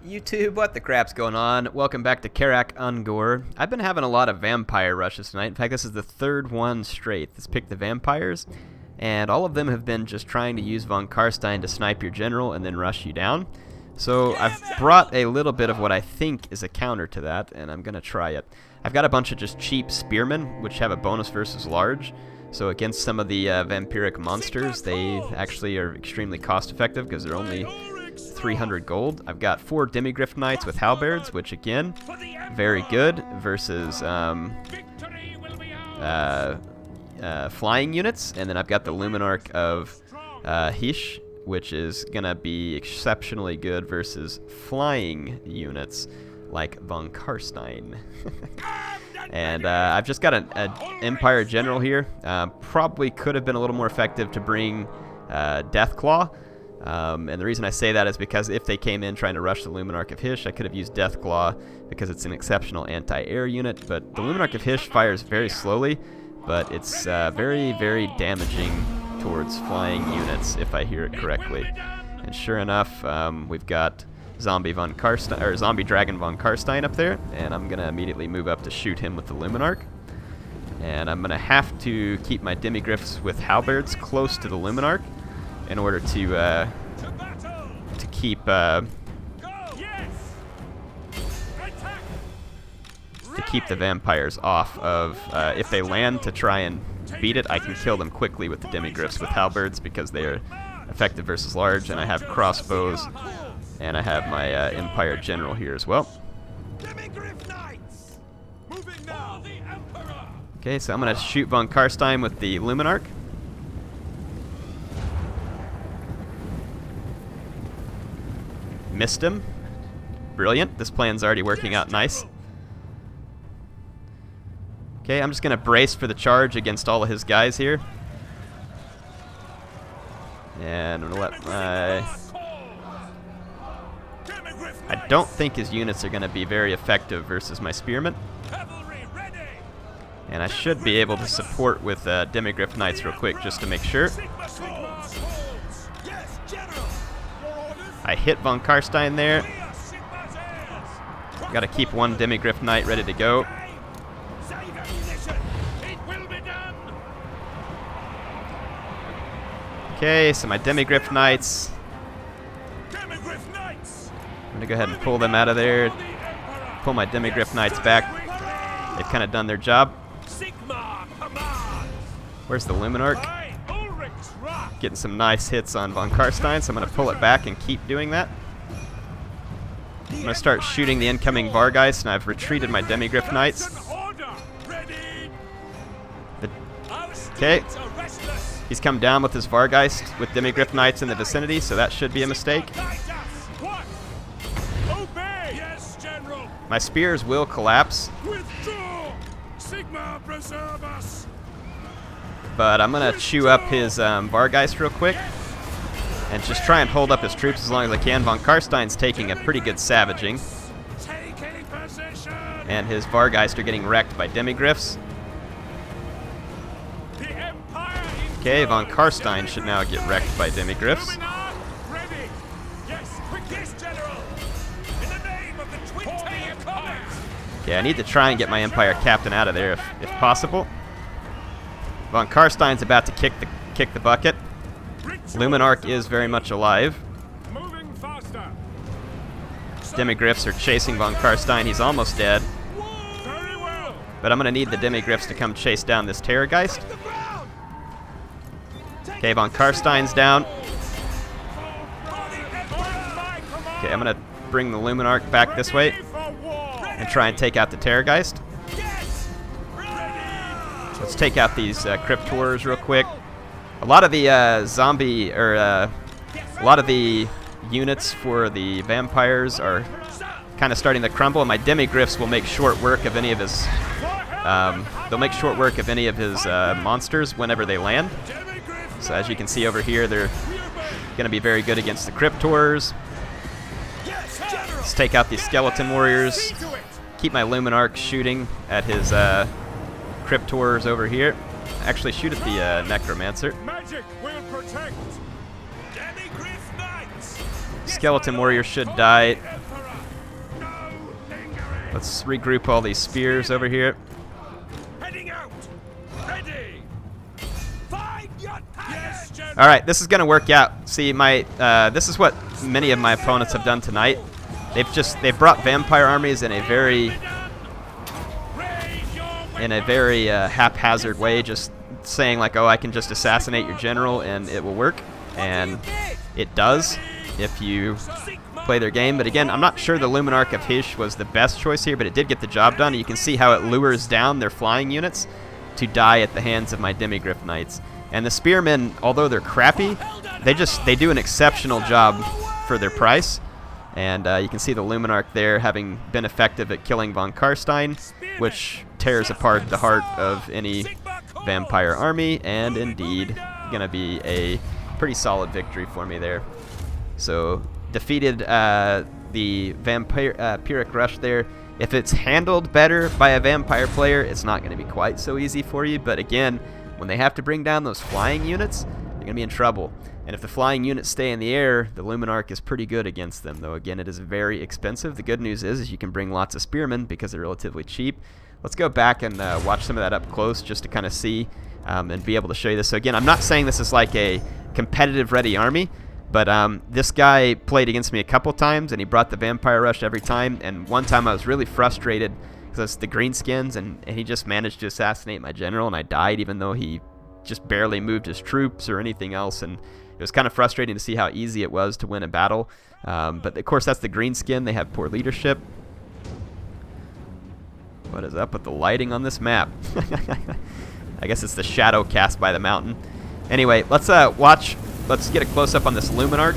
YouTube, what the crap's going on? Welcome back to Karak Ungor. I've been having a lot of vampire rushes tonight. In fact, this is the third one straight. Let's pick the vampires, and all of them have been just trying to use von Karstein to snipe your general and then rush you down. So I've brought a little bit of what I think is a counter to that, and I'm going to try it. I've got a bunch of just cheap spearmen, which have a bonus versus large. So against some of the vampiric monsters, they actually are extremely cost effective because they're only 300 gold. I've got 4 demigryph knights with halberds, which again, very good versus flying units. And then I've got the Luminarch of Hish, which is gonna be exceptionally good versus flying units like von Karstein. And I've just got an Empire General here. Probably could have been a little more effective to bring Deathclaw. And the reason I say that is because if they came in trying to rush the Luminarch of Hish, I could have used Deathclaw because it's an exceptional anti-air unit. But the Luminarch of Hish fires very slowly, but it's very, very damaging towards flying units, if I hear it correctly. And sure enough, we've got Zombie Dragon von Karstein up there, and I'm gonna immediately move up to shoot him with the Luminarch. And I'm gonna have to keep my demigryphs with halberds close to the Luminarch in order to keep the vampires off of. If they land to try and beat it, I can kill them quickly with the demigryphs with halberds because they are effective versus large, and I have crossbows, and I have my Empire General here as well. Okay, so I'm gonna shoot von Karstein with the Luminarch. Missed him. Brilliant. This plan's already working out nice. Okay, I'm just going to brace for the charge against all of his guys here. And I'm going to let my... I don't think his units are going to be very effective versus my spearmen. And I should be able to support with demigryph knights real quick just to make sure. I hit von Karstein there. Got to keep one demigryph knight ready to go. Okay, so my demigryph knights. I'm gonna go ahead and pull them out of there. Pull my demigryph knights back. They've kind of done their job. Where's the Luminarch? Getting some nice hits on von Karstein, so I'm going to pull it back and keep doing that. I'm going to start shooting the incoming Vargeist, and I've retreated my demigryph knights. Okay. He's come down with his Vargeist with demigryph knights in the vicinity, so that should be a mistake. My spears will collapse. But I'm going to chew up his Vargeist real quick and just try and hold up his troops as long as I can. Von Karstein's taking a pretty good savaging. And his Vargeist are getting wrecked by demigryphs. Okay, von Karstein should now get wrecked by demigryphs. Okay, I need to try and get my Empire Captain out of there if possible. Von Karstein's about to kick the bucket. Luminarch is very much alive. Demigryphs are chasing von Karstein. He's almost dead. But I'm going to need the demigryphs to come chase down this Terrorgeist. Okay, von Karstein's down. Okay, I'm going to bring the Luminarch back this way and try and take out the Terrorgeist. Let's take out these Cryptors real quick. A lot of the a lot of the units for the vampires are kind of starting to crumble, and my demigryphs will make short work of any of his. They'll make short work of any of his monsters whenever they land. So as you can see over here, they're going to be very good against the Cryptors. Let's take out these skeleton warriors. Keep my Luminarch shooting at his Cryptors over here. Actually, shoot at the Necromancer. Skeleton warrior should die. Let's regroup all these spears over here. Heading out. Ready. Find your target. Yes, All right, this is gonna work out. See, this is what many of my opponents have done tonight. They've brought vampire armies in a very haphazard way, just saying like, oh, I can just assassinate your general and it will work, and it does if you play their game. But again, I'm not sure the Luminarch of Hysh was the best choice here, but it did get the job done. You can see how it lures down their flying units to die at the hands of my Demigryph Knights. And the Spearmen, although they're crappy, they do an exceptional job for their price. And you can see the Luminarch there having been effective at killing von Karstein, which tears apart the heart of any vampire army, and indeed gonna be a pretty solid victory for me there. So defeated the Vampiric Rush there. If it's handled better by a vampire player, it's not going to be quite so easy for you. But again, when they have to bring down those flying units, they're going to be in trouble. And if the flying units stay in the air, the Luminarch is pretty good against them, though again, it is very expensive. The good news is you can bring lots of spearmen because they're relatively cheap. Let's go back and watch some of that up close just to kind of see and be able to show you this. So again, I'm not saying this is like a competitive ready army, but this guy played against me a couple times, and he brought the Vampire Rush every time. And one time I was really frustrated because it's the Greenskins, and he just managed to assassinate my general, and I died even though he just barely moved his troops or anything else. And it was kind of frustrating to see how easy it was to win a battle. But of course, that's the Greenskin. They have poor leadership. What is up with the lighting on this map? I guess it's the shadow cast by the mountain. Anyway, let's watch. Let's get a close-up on this Luminarch.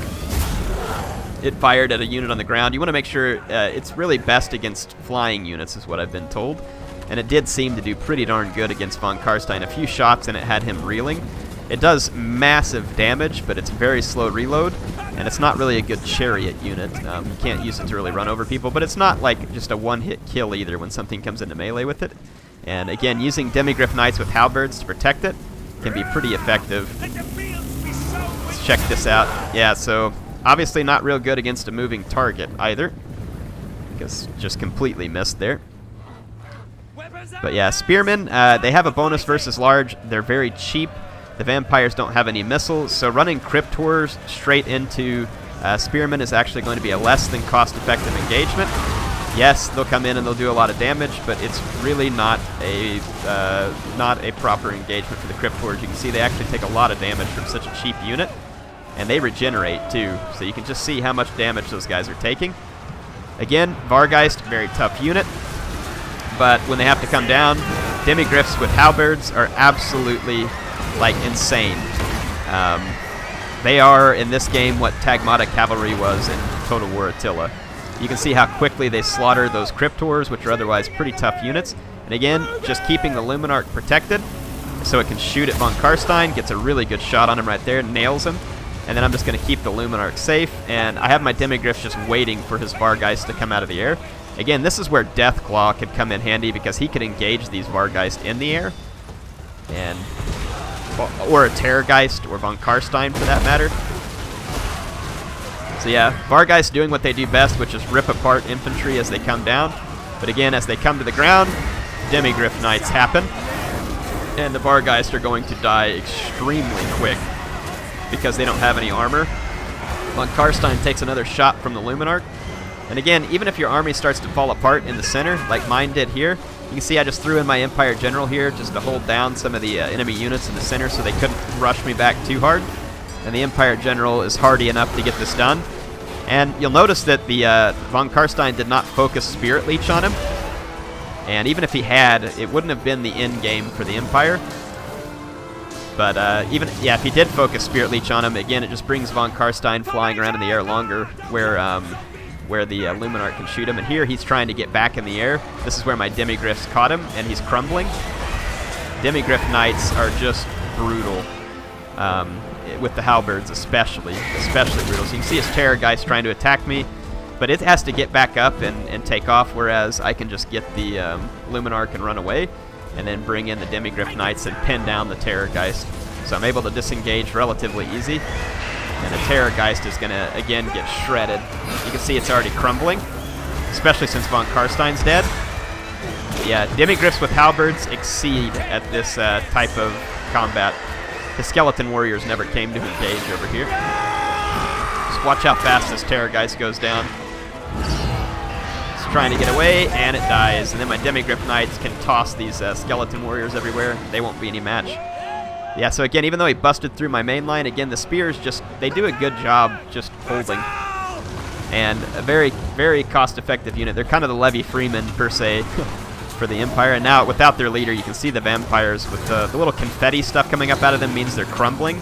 It fired at a unit on the ground. You want to make sure it's really best against flying units, is what I've been told. And it did seem to do pretty darn good against von Karstein. A few shots and it had him reeling. It does massive damage, but it's very slow reload, and it's not really a good chariot unit. You can't use it to really run over people, but it's not like just a one-hit kill either when something comes into melee with it. And again, using Demigryph Knights with halberds to protect it can be pretty effective. Let's check this out. Yeah, so obviously not real good against a moving target either, because just completely missed there. But yeah, Spearmen, they have a bonus versus large. They're very cheap. The vampires don't have any missiles, so running Cryptors straight into Spearmen is actually going to be a less than cost-effective engagement. Yes, they'll come in and they'll do a lot of damage, but it's really not a proper engagement for the Cryptors. You can see they actually take a lot of damage from such a cheap unit, and they regenerate too, so you can just see how much damage those guys are taking. Again, Vargeist, very tough unit, but when they have to come down, Demigryphs with halberds are absolutely like insane. They are in this game what Tagmata Cavalry was in Total War Attila. You can see how quickly they slaughter those Cryptors, which are otherwise pretty tough units. And again, just keeping the Luminarch protected so it can shoot at von Karstein, gets a really good shot on him right there, nails him. And then I'm just going to keep the Luminarch safe, and I have my Demigryphs just waiting for his Vargeist to come out of the air. Again, this is where Deathclaw could come in handy because he could engage these Vargeist in the air, and or a Terrorgeist or von Karstein for that matter. So yeah, Vargeist doing what they do best, which is rip apart infantry as they come down. But again, as they come to the ground, Demigryph Knights happen, and the Vargeist are going to die extremely quick because they don't have any armor. Von Karstein takes another shot from the Luminarch. And again, even if your army starts to fall apart in the center, like mine did here, you can see I just threw in my Empire General here just to hold down some of the enemy units in the center so they couldn't rush me back too hard. And the Empire General is hardy enough to get this done. And you'll notice that the von Karstein did not focus Spirit Leech on him. And even if he had, it wouldn't have been the end game for the Empire. But if he did focus Spirit Leech on him, again, it just brings von Karstein flying around in the air longer, where the Luminarch can shoot him. And here he's trying to get back in the air. This is where my Demigryphs caught him, and he's crumbling. Demigryph Knights are just brutal, with the halberds especially brutal. So you can see his Terrorgeist trying to attack me, but it has to get back up and take off, whereas I can just get the Luminarch and run away, and then bring in the Demigryph Knights and pin down the Terrorgeist. So I'm able to disengage relatively easy. And the Terrorgeist is going to, again, get shredded. You can see it's already crumbling. especially since von Karstein's dead. Yeah, demigryphs with halberds exceed at this type of combat. The skeleton warriors never came to engage over here. Just watch how fast this Terrorgeist goes down. It's trying to get away, and it dies. And then my demigryph knights can toss these skeleton warriors everywhere. They won't be any match. Yeah, so again, even though he busted through my main line, again, the spears just, they do a good job just holding. And a very, very cost-effective unit. They're kind of the Levy Freeman, per se, for the Empire. And now, without their leader, you can see the vampires with the little confetti stuff coming up out of them means they're crumbling,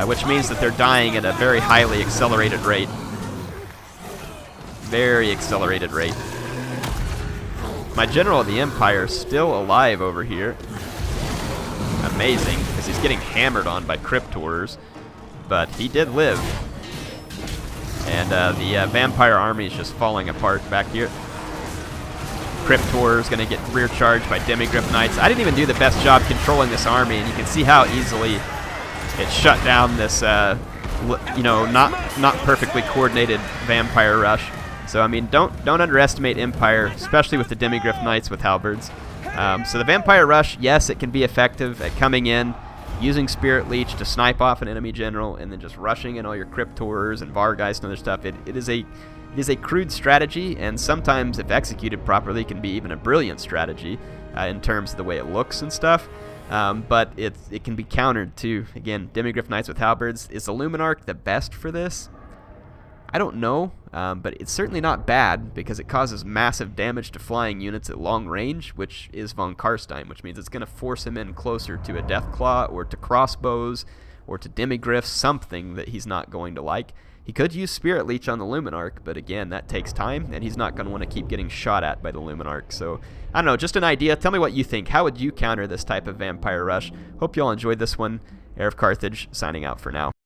which means that they're dying at a very highly accelerated rate. Very accelerated rate. My General of the Empire is still alive over here. Amazing, because he's getting hammered on by Cryptors, but he did live. And the vampire army is just falling apart back here. Cryptor is going to get rear charged by demigryph knights. I didn't even do the best job controlling this army, and you can see how easily it shut down this, you know, not perfectly coordinated vampire rush. So I mean, don't underestimate Empire, especially with the demigryph knights with halberds. So the vampire rush, yes, it can be effective at coming in, using Spirit Leech to snipe off an enemy general, and then just rushing in all your Cryptors and Vargeist and other stuff. It is a crude strategy, and sometimes, if executed properly, can be even a brilliant strategy in terms of the way it looks and stuff. But it can be countered too. Again, demigryph knights with halberds. Is the Luminarch the best for this? I don't know, but it's certainly not bad because it causes massive damage to flying units at long range, which is von Karstein, which means it's going to force him in closer to a Deathclaw or to crossbows or to demigryphs, something that he's not going to like. He could use Spirit Leech on the Luminarch, but again, that takes time, and he's not going to want to keep getting shot at by the Luminarch. So, I don't know, just an idea. Tell me what you think. How would you counter this type of vampire rush? Hope you all enjoyed this one. HeirofCarthage signing out for now.